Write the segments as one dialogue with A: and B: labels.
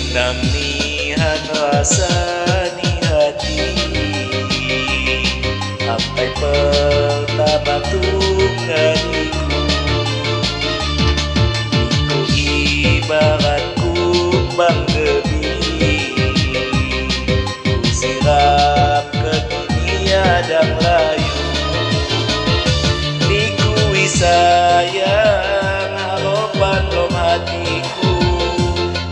A: Tenang nihan rasa ni hati, sampai pertama tunggaliku. Ku ibarat kumbang gebi, ku siram ke dunia dan layu. Nikui sayang harapan dalam hatiku,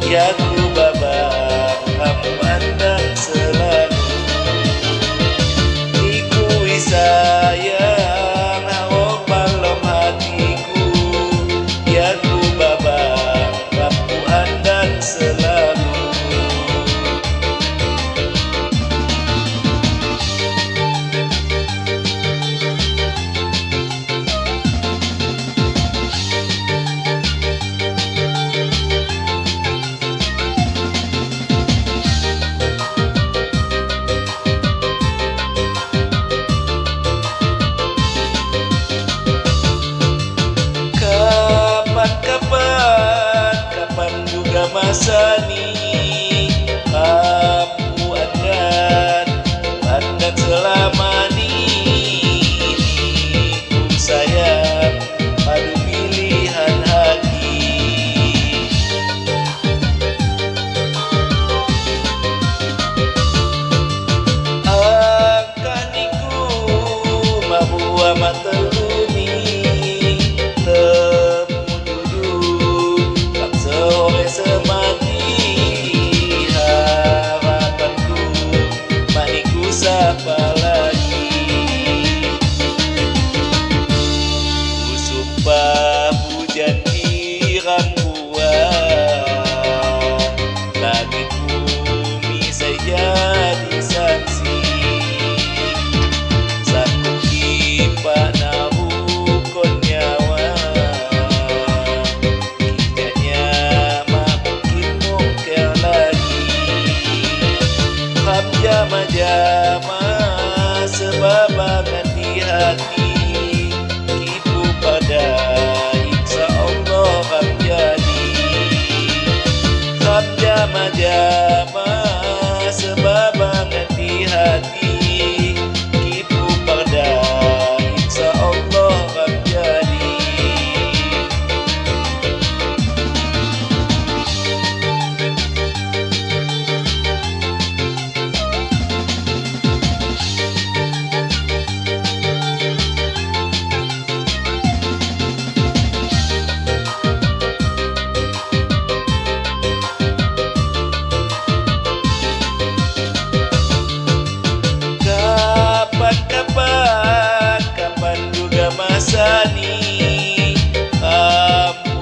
A: ya ku babak kamu pandang selalu. Nikui sayang harapan dalam hatiku, ya ku babak kamu pandang selalu. Kapan juga masa ni kamu andan selama ni. Ku sayang padu pilihan hati. Angkaniku mabuah mateluni semati harapanku, maniku sapa lagi. Ku sumpah hujan tiram buah, langit bumi saya jadi saksi. Sanggup kipak narukon nyawa, jama-jama sebabangan di hati, ibu pada insya Allah akan jadi. Jama-jama sebabangan di hati, ibu pada insya Allah akan jadi. Kapan juga masa ni kamu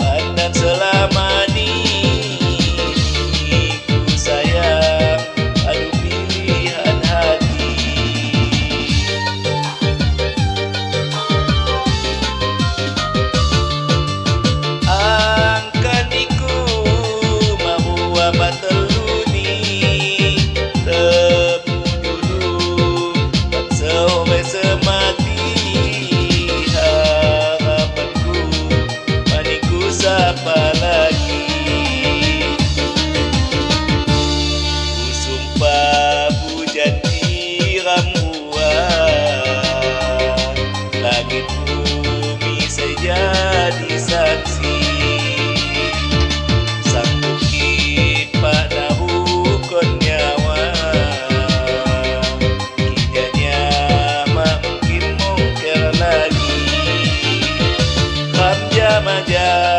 A: andan selama ni. Ku sayang adu pilihan hati. Angkaniku mabuah mateluni semati harapanku, maniku sapa lagi. Ku sumpah hujan tiram buah, langit bumi saya jadi saksi. Sanggup kipak narukon nyawa, lagi. Jama-jama